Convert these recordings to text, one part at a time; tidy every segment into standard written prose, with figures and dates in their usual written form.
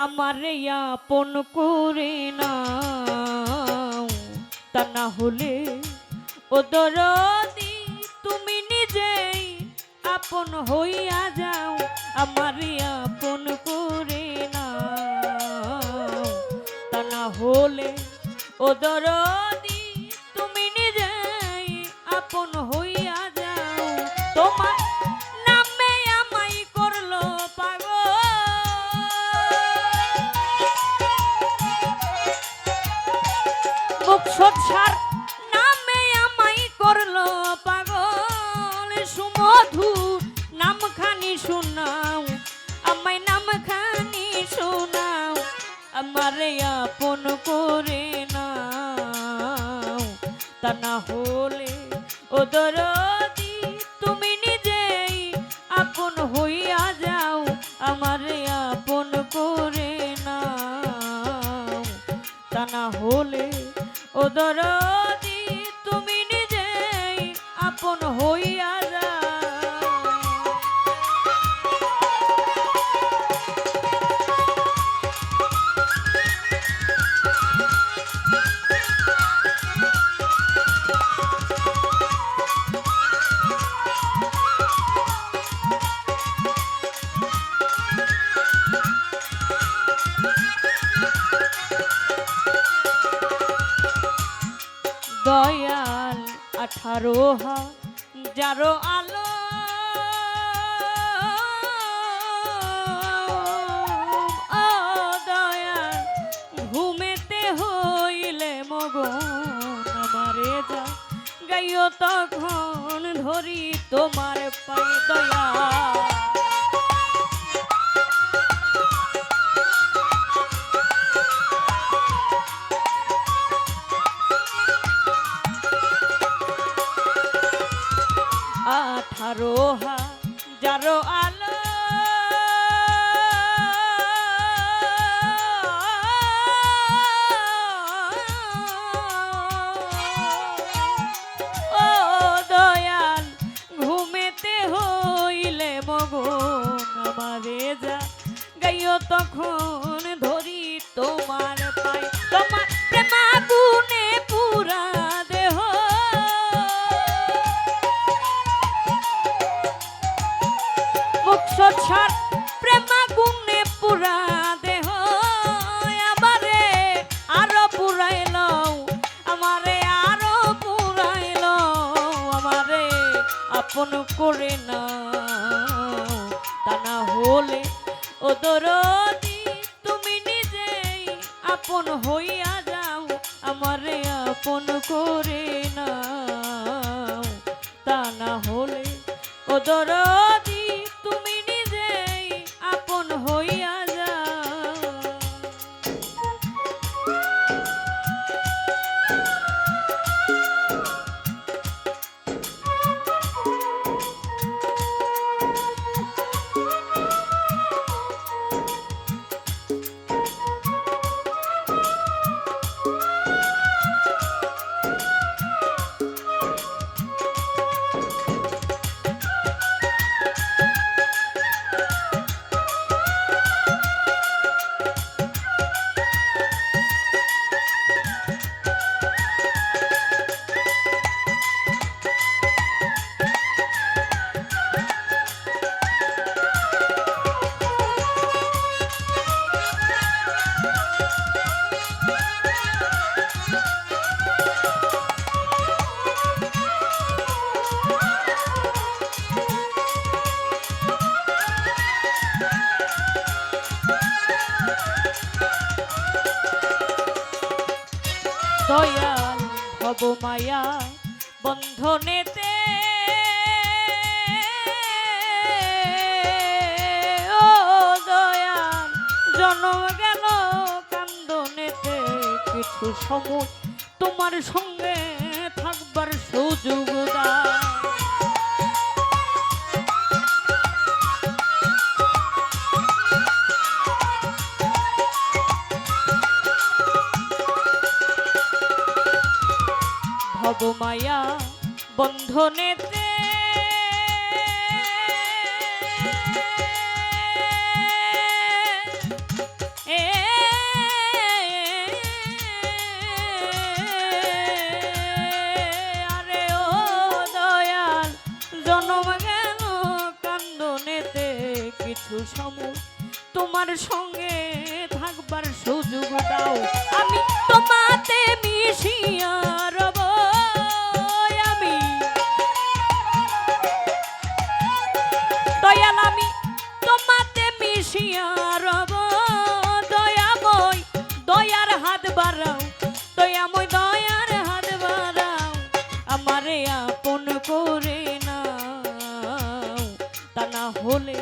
আমারে আপন করে নাও, তা না হলে ও দরদি তুমি নিজেই আপন হইয়া যাও। আমারে আপন করে নাও, তা না হলে ও দরদি তুমি নিজেই আপন হইয়া যাও। তোমার নামে আমায় করলো পাগল, মুখ সৎসার নামে আমায় করলো পাগল। সুমধু নামখানি শোনাও, আমায় নামখানি শোনাও। আমারে আপন করে নাও, তা না হলে ও দরদি তুমি নিজেই আপন হইয়া যাও। আমারে আপন করে নাও, তা না হলে ও দরদি তুমি নিজেই আপন হইয়া যাও। দয়াল 18,000 আলো ও দয়াল ঘুমেতে হইলে মগন আমারে যা গাইও তখন ধরি তোমার পায়ে দয়া। আঠারো হাজার আলো ও দয়াল ঘুমেতে হইলে মগন আমারে যা গাইও তখন ধরি তোমার পাই। তোমার প্রেমাগুনে পুরা দেহ সৎসার প্রেমাগুনে পুরা দেহ। আমারে আরো পুরাইল, আমারে আরো পুরাইল। আমারে আপন করে নাও, তা না হলে ও দরদি তুমি নিজেই আপন হইয়া যাও। আমারে আপন করে নাও, তা না হলে ও দরদি তুমি নিজেই আপন হইয়া যাও। দয়াল ভব মায়া বন্ধনেতে ও দয়াল জন্ম গেল কান্দনেতে। কিছু সময় তোমার সঙ্গে থাকবার সুযোগ দাও। ভব মায়া বন্ধনেতে এ সঙ্গে থাকবার সুযোগ দাও, আমি তোমাতে মিশিয়া রব। আমি দয়াল, আমি তোমাতে মিশিয়া রব। দয়াময় দয়ার হাত বাড়াও, দয়াময় দয়ার হাত বাড়াও, আমারে আপন করে নাও। তা না হলে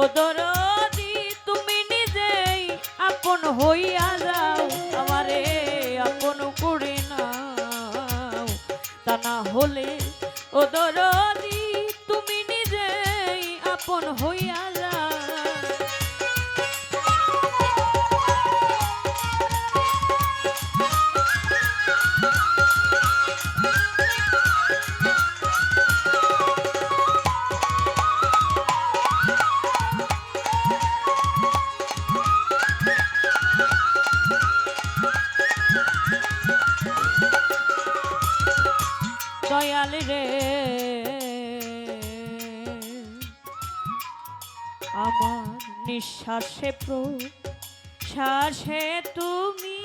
ও দরদি তুমি নিজেই আপন হইয়া যাও, আমারে আপন করে নাও। তা না হলে ও দরদি তুমি নিজেই আপন হইয়া যাও। দয়াল রে আমার নিঃশ্বাসে প্রশ্বাসে তুমি,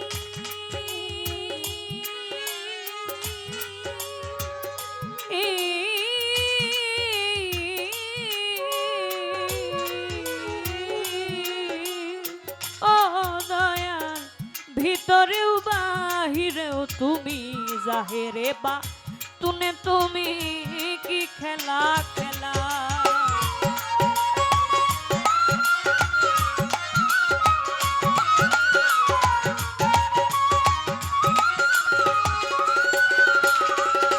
ও দয়াল ভিতরেও বাহিরেও তুমি, জাহেরে বা তুনে তুমি কি খেলা খেলা।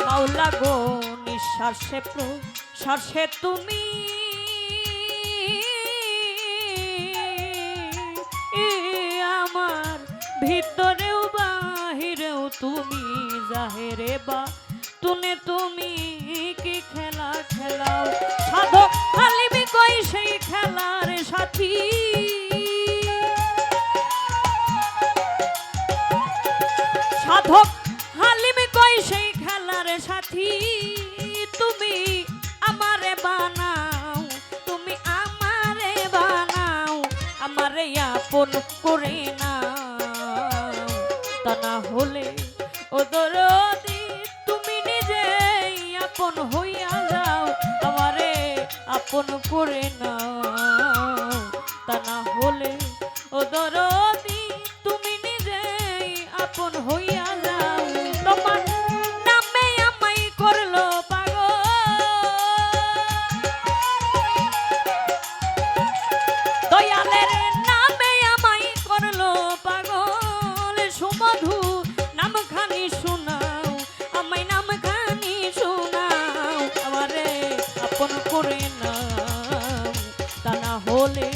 মাওলা গো নিঃশ্বাসে প্রশ্বাসে তুমি, আমার ভিতরেও বাহিরেও তুমি, জাহেরে বা তুনে তুমি কি খেলা খেলাও। সাধক হালিমি কই সেই খেলার সাথী, সাধক হালিমি কই সেই খেলার সাথী। তুমি আমারে বানাও, তুমি আমারে বানাও, আমারে আপন করে নাও। তা না হলে ও দরদি তুমি নিজেই আপন হইয়া যাও, আমারে আপন করে নাও। তা না হলে ও দরদি তুমি নিজেই আপন হইয়া যাও। তোমার নামে আমায় করলো পাগল, দয়ালের নামে আমায় করলো পাগল। সুমধু নামখানি শোনাও, আমায় নামখানি শোনাও, আমারে আপন করে নাও। তা না হলে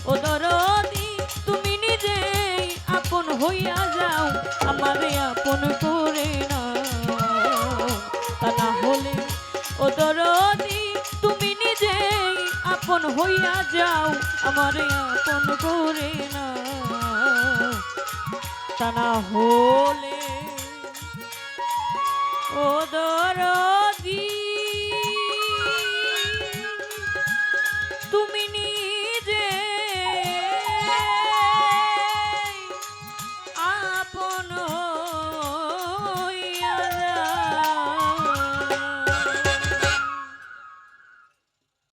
ও দরদি তুমি নিজেই আপন হইয়া যাও, আমারে আপন করে নাও। তা না হলে ও দরদি তুমি নিজেই আপন হইয়া যাও, আমারে আপন করে নাও। তা না হলে ও দরদি তুমি নিজে আপন